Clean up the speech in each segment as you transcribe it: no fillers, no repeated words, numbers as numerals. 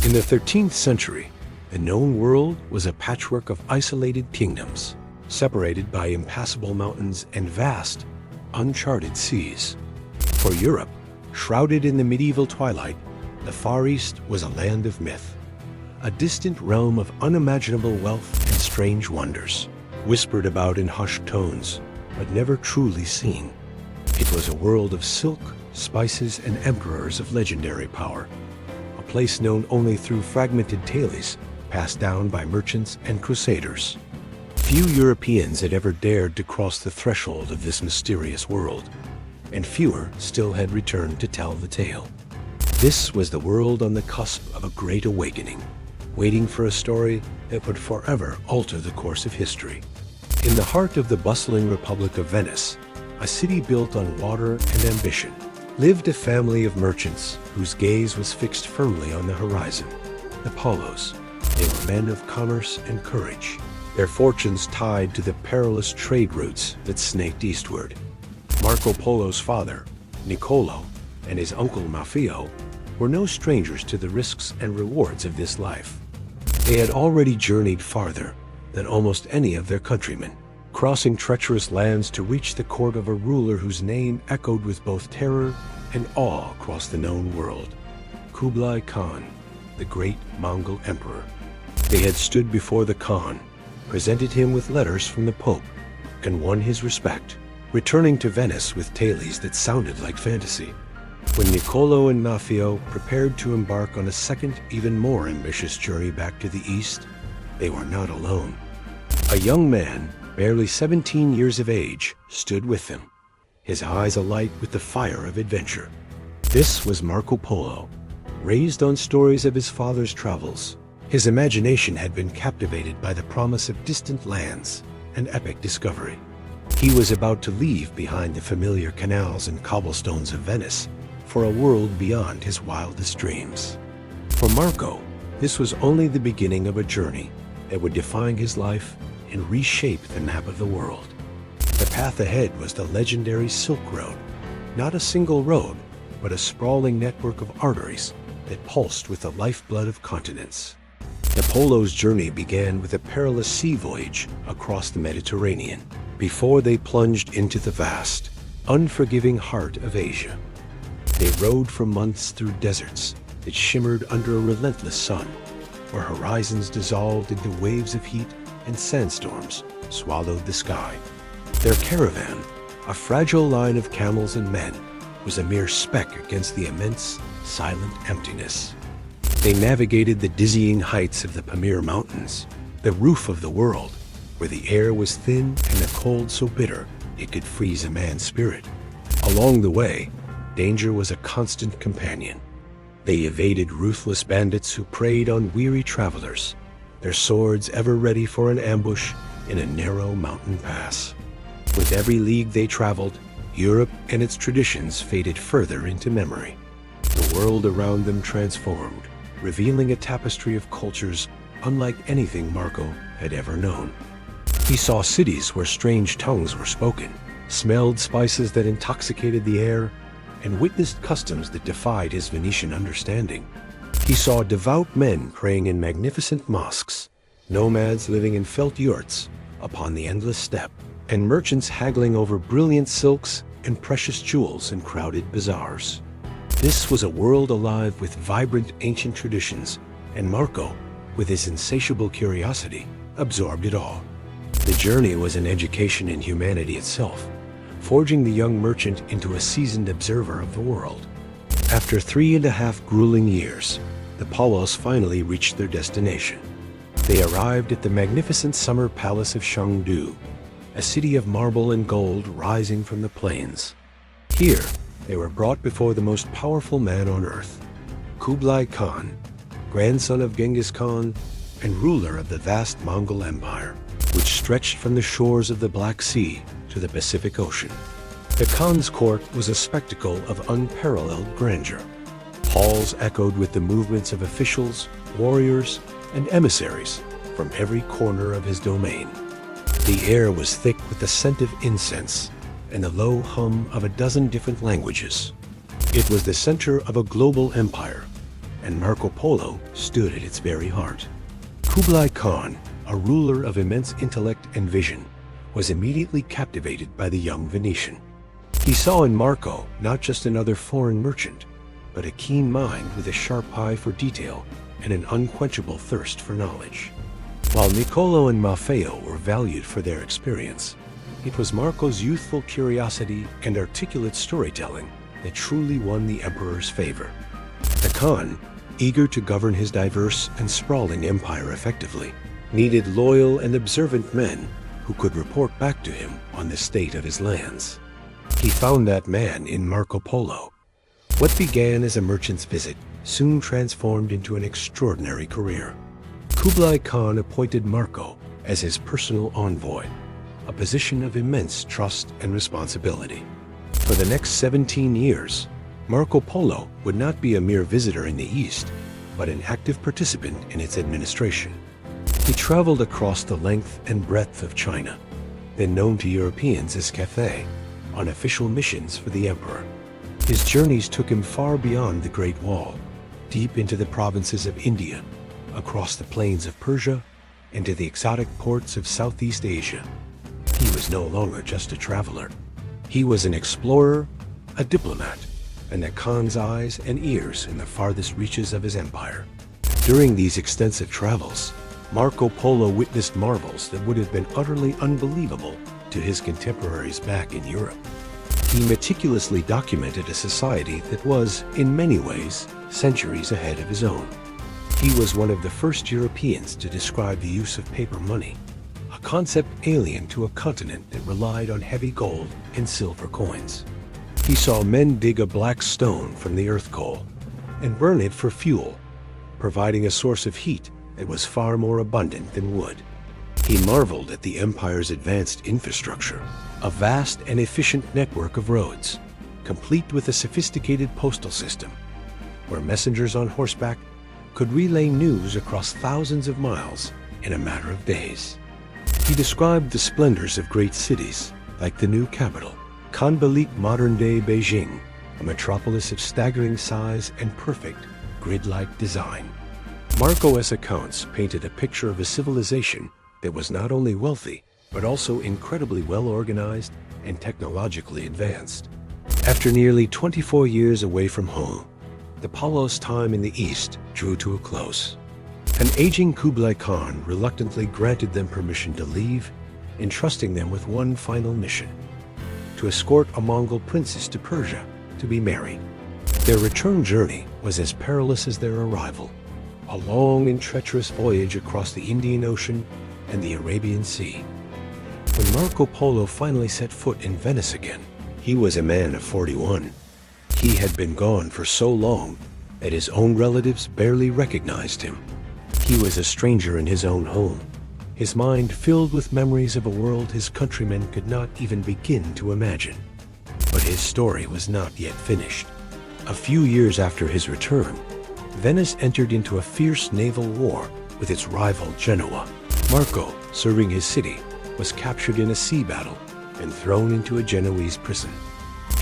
In the 13th century, the known world was a patchwork of isolated kingdoms, separated by impassable mountains and vast, uncharted seas. For Europe, shrouded in the medieval twilight, the Far East was a land of myth, a distant realm of unimaginable wealth and strange wonders, whispered about in hushed tones, but never truly seen. It was a world of silk, spices, and emperors of legendary power, a place known only through fragmented tales passed down by merchants and crusaders. Few Europeans had ever dared to cross the threshold of this mysterious world, and fewer still had returned to tell the tale. This was the world on the cusp of a great awakening, waiting for a story that would forever alter the course of history. In the heart of the bustling Republic of Venice, a city built on water and ambition, lived a family of merchants whose gaze was fixed firmly on the horizon. The Polos. They were men of commerce and courage, their fortunes tied to the perilous trade routes that snaked eastward. Marco Polo's father, Niccolo, and his uncle Maffeo were no strangers to the risks and rewards of this life. They had already journeyed farther than almost any of their countrymen, crossing treacherous lands to reach the court of a ruler whose name echoed with both terror and awe across the known world. Kublai Khan, the great Mongol emperor. They had stood before the Khan, presented him with letters from the Pope, and won his respect, returning to Venice with tales that sounded like fantasy. When Niccolo and Maffeo prepared to embark on a second, even more ambitious journey back to the east, they were not alone. A young man, barely 17 years of age, stood with them, his eyes alight with the fire of adventure. This was Marco Polo. Raised on stories of his father's travels, his imagination had been captivated by the promise of distant lands and epic discovery. He was about to leave behind the familiar canals and cobblestones of Venice for a world beyond his wildest dreams. For Marco, this was only the beginning of a journey that would define his life and reshape the map of the world. The path ahead was the legendary Silk Road, not a single road, but a sprawling network of arteries that pulsed with the lifeblood of continents. The Polo's journey began with a perilous sea voyage across the Mediterranean before they plunged into the vast, unforgiving heart of Asia. They rode for months through deserts that shimmered under a relentless sun, where horizons dissolved into waves of heat and sandstorms swallowed the sky. Their caravan, a fragile line of camels and men, was a mere speck against the immense, silent emptiness. They navigated the dizzying heights of the Pamir Mountains, the roof of the world, where the air was thin and the cold so bitter it could freeze a man's spirit. Along the way, danger was a constant companion. They evaded ruthless bandits who preyed on weary travelers, their swords ever ready for an ambush in a narrow mountain pass. With every league they traveled, Europe and its traditions faded further into memory. The world around them transformed, revealing a tapestry of cultures unlike anything Marco had ever known. He saw cities where strange tongues were spoken, smelled spices that intoxicated the air, and witnessed customs that defied his Venetian understanding. He saw devout men praying in magnificent mosques, nomads living in felt yurts upon the endless steppe, and merchants haggling over brilliant silks and precious jewels in crowded bazaars. This was a world alive with vibrant ancient traditions, and Marco, with his insatiable curiosity, absorbed it all. The journey was an education in humanity itself, forging the young merchant into a seasoned observer of the world. After 3.5 grueling years, the Polos finally reached their destination. They arrived at the magnificent summer palace of Chengdu, a city of marble and gold rising from the plains. Here, they were brought before the most powerful man on earth, Kublai Khan, grandson of Genghis Khan and ruler of the vast Mongol Empire, which stretched from the shores of the Black Sea to the Pacific Ocean. The Khan's court was a spectacle of unparalleled grandeur. Halls echoed with the movements of officials, warriors, and emissaries from every corner of his domain. The air was thick with the scent of incense and the low hum of a dozen different languages. It was the center of a global empire, and Marco Polo stood at its very heart. Kublai Khan, a ruler of immense intellect and vision, was immediately captivated by the young Venetian. He saw in Marco not just another foreign merchant, but a keen mind with a sharp eye for detail and an unquenchable thirst for knowledge. While Niccolo and Maffeo were valued for their experience, it was Marco's youthful curiosity and articulate storytelling that truly won the emperor's favor. The Khan, eager to govern his diverse and sprawling empire effectively, needed loyal and observant men who could report back to him on the state of his lands. He found that man in Marco Polo. What began as a merchant's visit soon transformed into an extraordinary career. Kublai Khan appointed Marco as his personal envoy, a position of immense trust and responsibility. For the next 17 years, Marco Polo would not be a mere visitor in the East, but an active participant in its administration. He traveled across the length and breadth of China, then known to Europeans as Cathay, on official missions for the emperor. His journeys took him far beyond the Great Wall, deep into the provinces of India, across the plains of Persia, and to the exotic ports of Southeast Asia. He was no longer just a traveler. He was an explorer, a diplomat, and the Khan's eyes and ears in the farthest reaches of his empire. During these extensive travels, Marco Polo witnessed marvels that would have been utterly unbelievable to his contemporaries back in Europe. He meticulously documented a society that was, in many ways, centuries ahead of his own. He was one of the first Europeans to describe the use of paper money, a concept alien to a continent that relied on heavy gold and silver coins. He saw men dig a black stone from the earth coal and burn it for fuel, providing a source of heat that was far more abundant than wood. He marveled at the empire's advanced infrastructure, a vast and efficient network of roads, complete with a sophisticated postal system, where messengers on horseback could relay news across thousands of miles in a matter of days. He described the splendors of great cities, like the new capital, Khanbalik modern-day Beijing, a metropolis of staggering size and perfect, grid-like design. Marco's accounts painted a picture of a civilization that was not only wealthy, but also incredibly well-organized and technologically advanced. After nearly 24 years away from home, the Polos' time in the East drew to a close. An aging Kublai Khan reluctantly granted them permission to leave, entrusting them with one final mission: to escort a Mongol princess to Persia to be married. Their return journey was as perilous as their arrival, a long and treacherous voyage across the Indian Ocean and the Arabian Sea. When Marco Polo finally set foot in Venice again, he was a man of 41. He had been gone for so long that his own relatives barely recognized him. He was a stranger in his own home, his mind filled with memories of a world his countrymen could not even begin to imagine. But his story was not yet finished. A few years after his return, Venice entered into a fierce naval war with its rival Genoa. Marco, serving his city, was captured in a sea battle and thrown into a Genoese prison.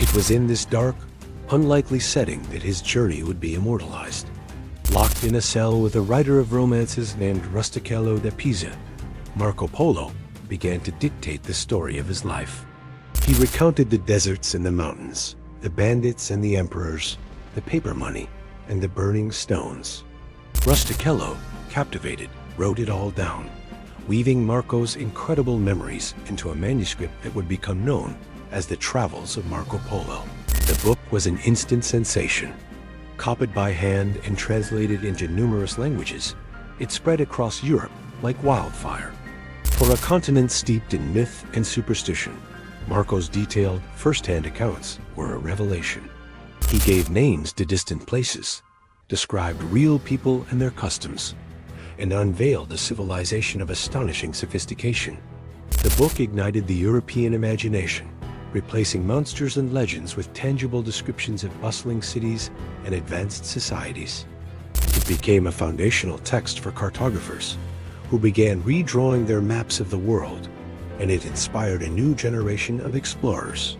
It was in this dark, unlikely setting that his journey would be immortalized. Locked in a cell with a writer of romances named Rustichello da Pisa, Marco Polo began to dictate the story of his life. He recounted the deserts and the mountains, the bandits and the emperors, the paper money and the burning stones. Rustichello, captivated, wrote it all down, weaving Marco's incredible memories into a manuscript that would become known as the Travels of Marco Polo. The book was an instant sensation. Copied by hand and translated into numerous languages, it spread across Europe like wildfire. For a continent steeped in myth and superstition, Marco's detailed, first-hand accounts were a revelation. He gave names to distant places, described real people and their customs, and unveiled a civilization of astonishing sophistication. The book ignited the European imagination, replacing monsters and legends with tangible descriptions of bustling cities and advanced societies. It became a foundational text for cartographers, who began redrawing their maps of the world, and it inspired a new generation of explorers.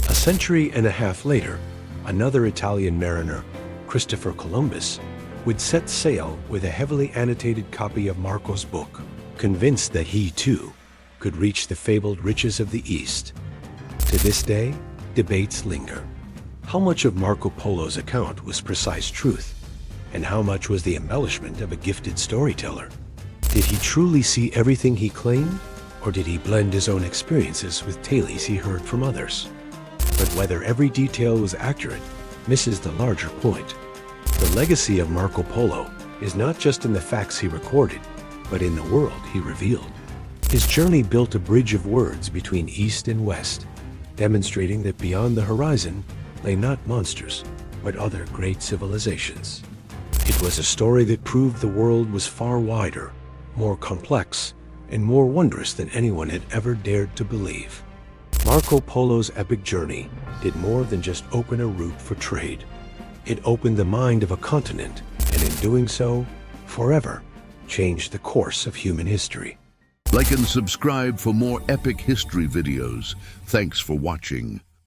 A century and a half later, another Italian mariner, Christopher Columbus, would set sail with a heavily annotated copy of Marco's book, convinced that he, too, could reach the fabled riches of the East. To this day, debates linger. How much of Marco Polo's account was precise truth, and how much was the embellishment of a gifted storyteller? Did he truly see everything he claimed, or did he blend his own experiences with tales he heard from others? But whether every detail was accurate misses the larger point. The legacy of Marco Polo is not just in the facts he recorded, but in the world he revealed. His journey built a bridge of words between East and West, demonstrating that beyond the horizon lay not monsters, but other great civilizations. It was a story that proved the world was far wider, more complex, and more wondrous than anyone had ever dared to believe. Marco Polo's epic journey did more than just open a route for trade. It opened the mind of a continent, and in doing so, forever changed the course of human history. Like and subscribe for more epic history videos. Thanks for watching.